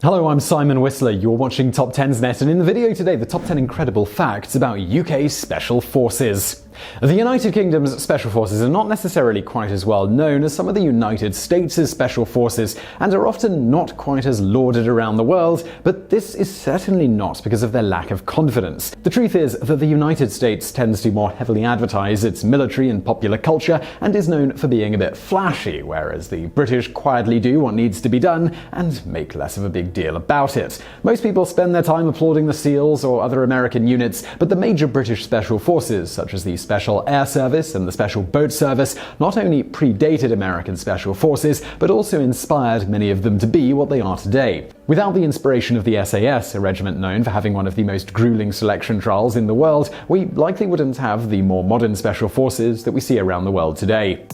Hello, I'm Simon Whistler. You're watching TopTenzNet, and in the video today, the top 10 incredible facts about UK Special Forces. The United Kingdom's Special Forces are not necessarily quite as well known as some of the United States' Special Forces, and are often not quite as lauded around the world, but this is certainly not because of their lack of confidence. The truth is that the United States tends to more heavily advertise its military and popular culture, and is known for being a bit flashy, whereas the British quietly do what needs to be done and make less of a big deal about it. Most people spend their time applauding the SEALs or other American units, but the major British Special Forces, such as the Special Air Service and the Special Boat Service, not only predated American Special Forces, but also inspired many of them to be what they are today. Without the inspiration of the SAS, a regiment known for having one of the most grueling selection trials in the world, we likely wouldn't have the more modern Special Forces that we see around the world today.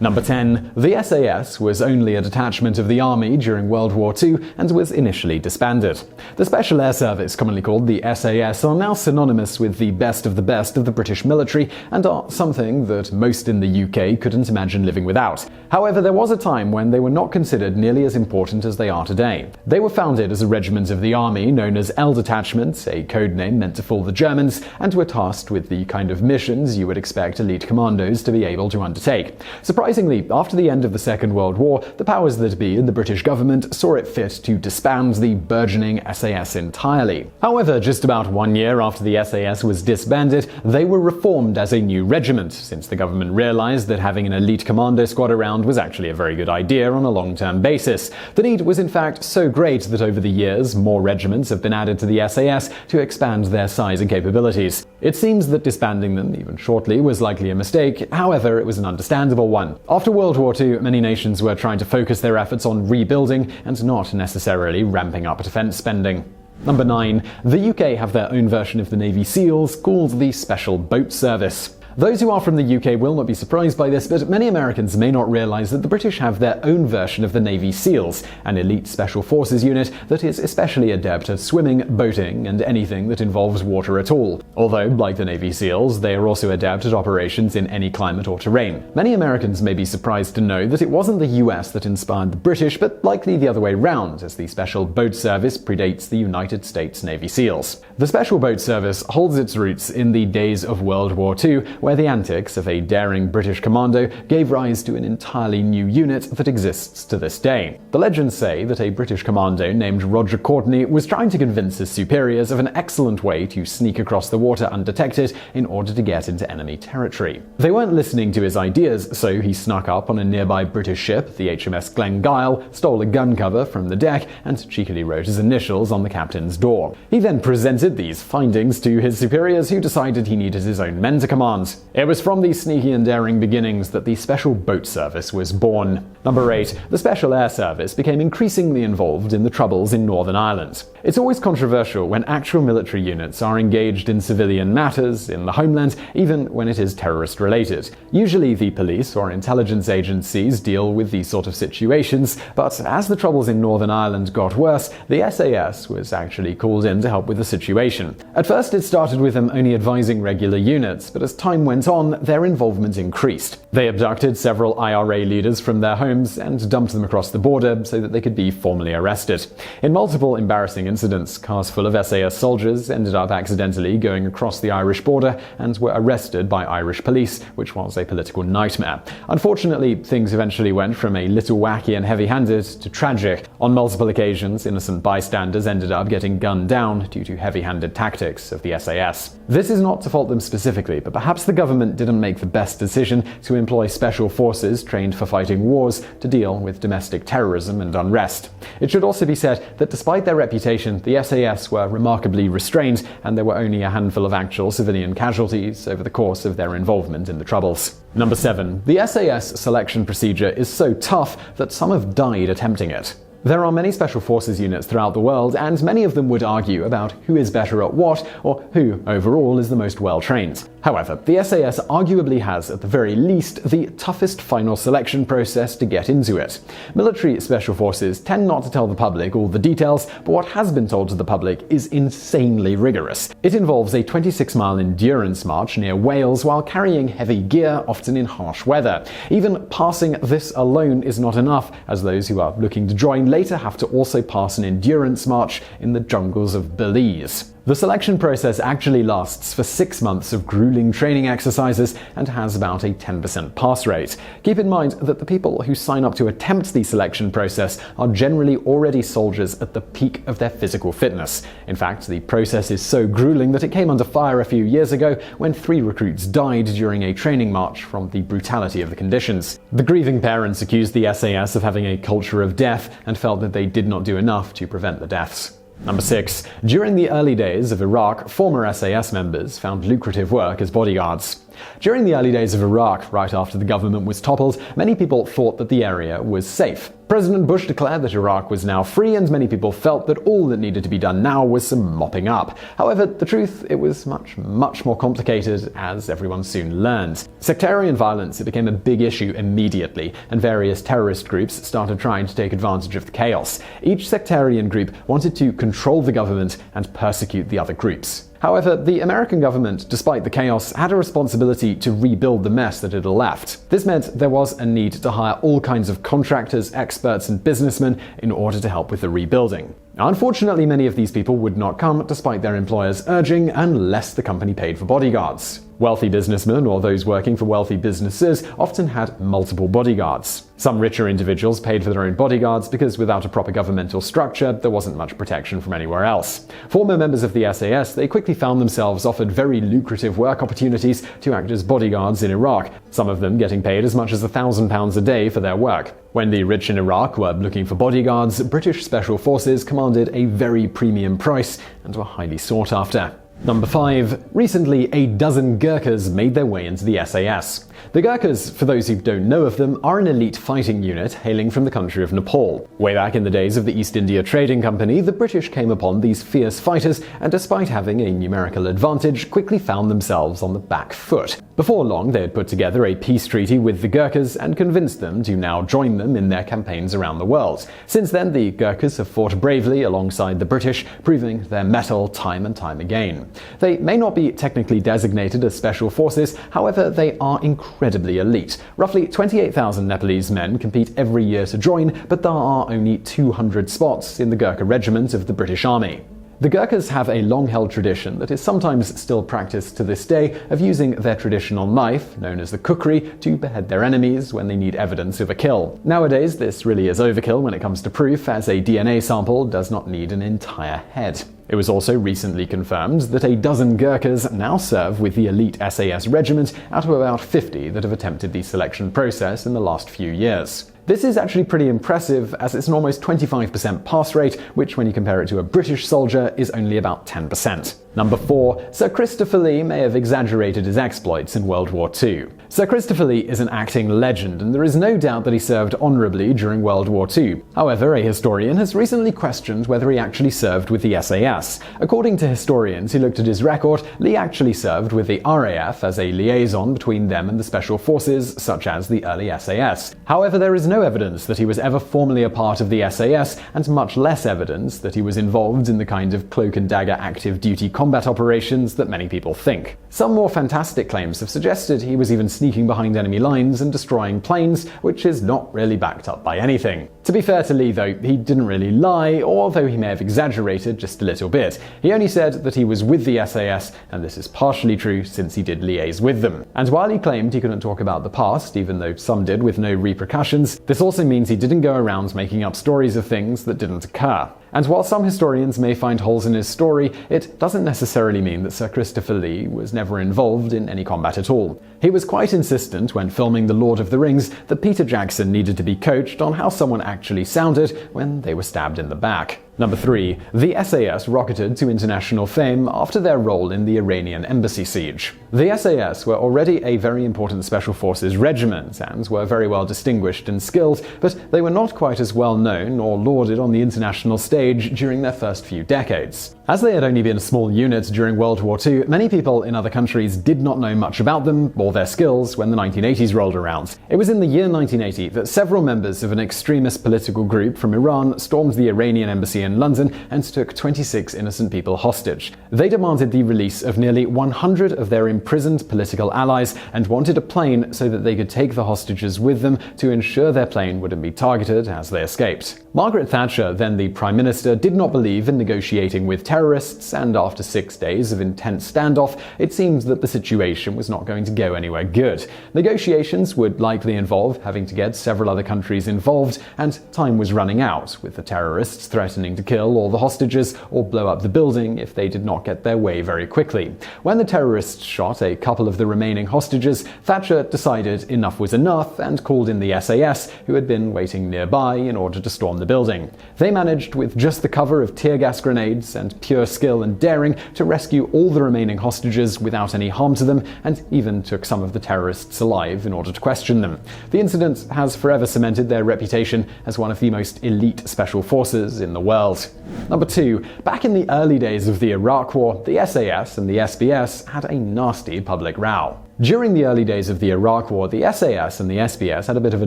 Number 10. The SAS was only a detachment of the Army during World War II and was initially disbanded. The Special Air Service, commonly called the SAS, are now synonymous with the best of the British military and are something that most in the UK couldn't imagine living without. However, there was a time when they were not considered nearly as important as they are today. They were founded as a regiment of the Army known as Detachment, a code name meant to fool the Germans, and were tasked with the kind of missions you would expect elite commandos to be able to undertake. Surprisingly, after the end of the Second World War, the powers that be in the British government saw it fit to disband the burgeoning SAS entirely. However, just about 1 year after the SAS was disbanded, they were reformed as a new regiment, since the government realized that having an elite commando squad around was actually a very good idea on a long-term basis. The need was in fact so great that over the years, more regiments have been added to the SAS to expand their size and capabilities. It seems that disbanding them, even shortly, was likely a mistake. However, it was an understandable one. After World War II, many nations were trying to focus their efforts on rebuilding and not necessarily ramping up defense spending. Number 9. The UK have their own version of the Navy SEALs called the Special Boat Service. Those who are from the UK will not be surprised by this, but many Americans may not realize that the British have their own version of the Navy SEALs, an elite special forces unit that is especially adept at swimming, boating, and anything that involves water at all. Although, like the Navy SEALs, they are also adept at operations in any climate or terrain. Many Americans may be surprised to know that it wasn't the US that inspired the British, but likely the other way round, as the Special Boat Service predates the United States Navy SEALs. The Special Boat Service holds its roots in the days of World War II, where the antics of a daring British commando gave rise to an entirely new unit that exists to this day. The legends say that a British commando named Roger Courtney was trying to convince his superiors of an excellent way to sneak across the water undetected in order to get into enemy territory. They weren't listening to his ideas, so he snuck up on a nearby British ship, the HMS Glengyle, stole a gun cover from the deck, and cheekily wrote his initials on the captain's door. He then presented these findings to his superiors, who decided he needed his own men to command. It was from these sneaky and daring beginnings that the Special Boat Service was born. Number 8. The Special Air Service became increasingly involved in the troubles in Northern Ireland. It's always controversial when actual military units are engaged in civilian matters in the homeland, even when it is terrorist-related. Usually the police or intelligence agencies deal with these sort of situations, but as the troubles in Northern Ireland got worse, the SAS was actually called in to help with the situation. At first it started with them only advising regular units, but as time went on, their involvement increased. They abducted several IRA leaders from their homes and dumped them across the border so that they could be formally arrested. In multiple embarrassing incidents, cars full of SAS soldiers ended up accidentally going across the Irish border and were arrested by Irish police, which was a political nightmare. Unfortunately, things eventually went from a little wacky and heavy-handed to tragic. On multiple occasions, innocent bystanders ended up getting gunned down due to heavy-handed tactics of the SAS. This is not to fault them specifically, but perhaps the government didn't make the best decision to employ special forces trained for fighting wars to deal with domestic terrorism and unrest. It should also be said that despite their reputation, the SAS were remarkably restrained, and there were only a handful of actual civilian casualties over the course of their involvement in the Troubles. Number 7. The SAS selection procedure is so tough that some have died attempting it. There are many special forces units throughout the world, and many of them would argue about who is better at what, or who, overall, is the most well-trained. However, the SAS arguably has, at the very least, the toughest final selection process to get into it. Military special forces tend not to tell the public all the details, but what has been told to the public is insanely rigorous. It involves a 26-mile endurance march near Wales while carrying heavy gear, often in harsh weather. Even passing this alone is not enough, as those who are looking to join later have to also pass an endurance march in the jungles of Belize. The selection process actually lasts for 6 months of grueling training exercises and has about a 10% pass rate. Keep in mind that the people who sign up to attempt the selection process are generally already soldiers at the peak of their physical fitness. In fact, the process is so grueling that it came under fire a few years ago when 3 recruits died during a training march from the brutality of the conditions. The grieving parents accused the SAS of having a culture of death and felt that they did not do enough to prevent the deaths. Number 6. During the early days of Iraq, former SAS members found lucrative work as bodyguards. During the early days of Iraq, right after the government was toppled, many people thought that the area was safe. President Bush declared that Iraq was now free, and many people felt that all that needed to be done now was some mopping up. However, the truth, it was much more complicated, as everyone soon learned. Sectarian violence became a big issue immediately, and various terrorist groups started trying to take advantage of the chaos. Each sectarian group wanted to control the government and persecute the other groups. However, the American government, despite the chaos, had a responsibility to rebuild the mess that it had left. This meant there was a need to hire all kinds of contractors, experts, and businessmen in order to help with the rebuilding. Unfortunately, many of these people would not come despite their employers urging, unless the company paid for bodyguards. Wealthy businessmen, or those working for wealthy businesses, often had multiple bodyguards. Some richer individuals paid for their own bodyguards because without a proper governmental structure, there wasn't much protection from anywhere else. Former members of the SAS, they quickly found themselves offered very lucrative work opportunities to act as bodyguards in Iraq, some of them getting paid as much as £1,000 a day for their work. When the rich in Iraq were looking for bodyguards, British special forces commanded a very premium price and were highly sought after. Number 5. Recently, a dozen Gurkhas made their way into the SAS. The Gurkhas, for those who don't know of them, are an elite fighting unit hailing from the country of Nepal. Way back in the days of the East India Trading Company, the British came upon these fierce fighters and, despite having a numerical advantage, quickly found themselves on the back foot. Before long, they had put together a peace treaty with the Gurkhas and convinced them to now join them in their campaigns around the world. Since then, the Gurkhas have fought bravely alongside the British, proving their mettle time and time again. They may not be technically designated as special forces, however, they are incredibly elite. Roughly 28,000 Nepalese men compete every year to join, but there are only 200 spots in the Gurkha regiment of the British Army. The Gurkhas have a long-held tradition that is sometimes still practiced to this day of using their traditional knife, known as the kukri, to behead their enemies when they need evidence of a kill. Nowadays, this really is overkill when it comes to proof, as a DNA sample does not need an entire head. It was also recently confirmed that a dozen Gurkhas now serve with the elite SAS regiment out of about 50 that have attempted the selection process in the last few years. This is actually pretty impressive, as it's an almost 25% pass rate, which when you compare it to a British soldier is only about 10%. Number 4. Sir Christopher Lee may have exaggerated his exploits in World War II. Sir Christopher Lee is an acting legend, and there is no doubt that he served honorably during World War II. However, a historian has recently questioned whether he actually served with the SAS. According to historians who looked at his record, Lee actually served with the RAF as a liaison between them and the special forces, such as the early SAS. However, there is no evidence that he was ever formally a part of the SAS, and much less evidence that he was involved in the kind of cloak and dagger active duty combat operations that many people think. Some more fantastic claims have suggested he was even sneaking behind enemy lines and destroying planes, which is not really backed up by anything. To be fair to Lee though, he didn't really lie, although he may have exaggerated just a little bit. He only said that he was with the SAS, and this is partially true since he did liaise with them. And while he claimed he couldn't talk about the past, even though some did with no repercussions, this also means he didn't go around making up stories of things that didn't occur. And while some historians may find holes in his story, it doesn't necessarily mean that Sir Christopher Lee was never involved in any combat at all. He was quite insistent when filming The Lord of the Rings that Peter Jackson needed to be coached on how someone actually sounded when they were stabbed in the back. Number 3. The SAS rocketed to international fame after their role in the Iranian embassy siege. The SAS were already a very important special forces regiment and were very well distinguished and skilled, but they were not quite as well known or lauded on the international stage during their first few decades. As they had only been a small unit during World War II, many people in other countries did not know much about them or their skills when the 1980s rolled around. It was in the year 1980 that several members of an extremist political group from Iran stormed the Iranian embassy in London and took 26 innocent people hostage. They demanded the release of nearly 100 of their imprisoned political allies and wanted a plane so that they could take the hostages with them to ensure their plane wouldn't be targeted as they escaped. Margaret Thatcher, then the Prime Minister, did not believe in negotiating with terrorists, and after 6 days of intense standoff, it seemed that the situation was not going to go anywhere good. Negotiations would likely involve having to get several other countries involved, and time was running out, with the terrorists threatening to kill all the hostages or blow up the building if they did not get their way very quickly. When the terrorists shot a couple of the remaining hostages, Thatcher decided enough was enough and called in the SAS, who had been waiting nearby, in order to storm the building. They managed, with just the cover of tear gas grenades and pure skill and daring, to rescue all the remaining hostages without any harm to them, and even took some of the terrorists alive in order to question them. The incident has forever cemented their reputation as one of the most elite special forces in the world. Number 2. Back in the early days of the Iraq War, the SAS and the SBS had a nasty public row. During the early days of the Iraq War, the SAS and the SBS had a bit of a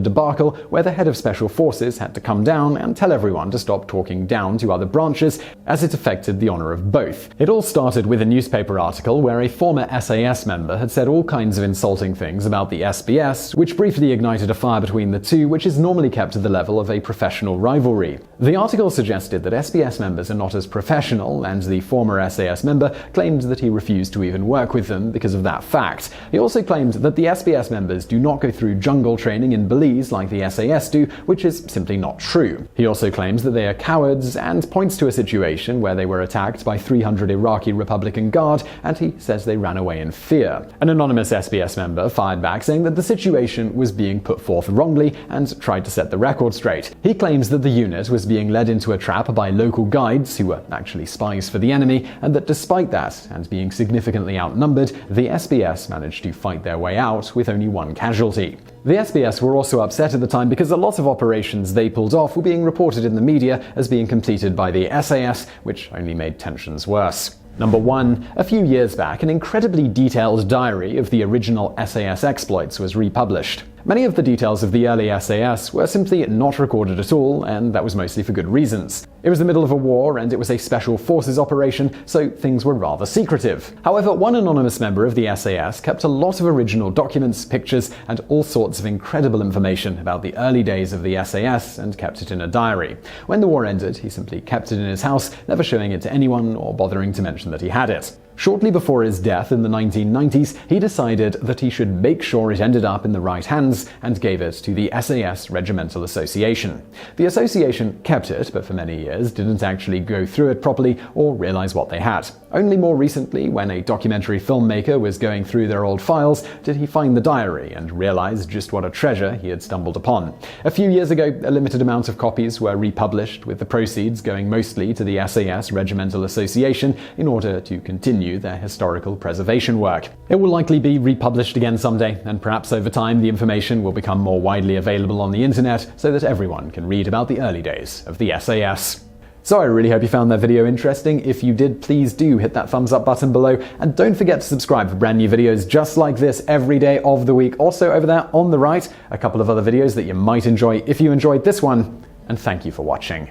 debacle where the head of special forces had to come down and tell everyone to stop talking down to other branches, as it affected the honor of both. It all started with a newspaper article where a former SAS member had said all kinds of insulting things about the SBS, which briefly ignited a fire between the two, which is normally kept to the level of a professional rivalry. The article suggested that SBS members are not as professional, and the former SAS member claimed that he refused to even work with them because of that fact. He also claimed that the SBS members do not go through jungle training in Belize like the SAS do, which is simply not true. He also claims that they are cowards and points to a situation where they were attacked by 300 Iraqi Republican Guard, and he says they ran away in fear. An anonymous SBS member fired back saying that the situation was being put forth wrongly and tried to set the record straight. He claims that the unit was being led into a trap by local guides who were actually spies for the enemy, and that despite that, and being significantly outnumbered, the SBS managed to fight their way out with only one casualty. The SBS were also upset at the time because a lot of operations they pulled off were being reported in the media as being completed by the SAS, which only made tensions worse. Number 1. A few years back, an incredibly detailed diary of the original SAS exploits was republished. Many of the details of the early SAS were simply not recorded at all, and that was mostly for good reasons. It was the middle of a war, and it was a special forces operation, so things were rather secretive. However, one anonymous member of the SAS kept a lot of original documents, pictures, and all sorts of incredible information about the early days of the SAS and kept it in a diary. When the war ended, he simply kept it in his house, never showing it to anyone or bothering to mention that he had it. Shortly before his death in the 1990s, he decided that he should make sure it ended up in the right hands and gave it to the SAS Regimental Association. The association kept it, but for many years didn't actually go through it properly or realize what they had. Only more recently, when a documentary filmmaker was going through their old files, did he find the diary and realize just what a treasure he had stumbled upon. A few years ago, a limited amount of copies were republished, with the proceeds going mostly to the SAS Regimental Association in order to continue their historical preservation work. It will likely be republished again someday, and perhaps over time the information will become more widely available on the internet so that everyone can read about the early days of the SAS. So I really hope you found that video interesting. If you did, please do hit that thumbs up button below, and don't forget to subscribe for brand new videos just like this every day of the week. Also over there on the right, a couple of other videos that you might enjoy if you enjoyed this one, and thank you for watching.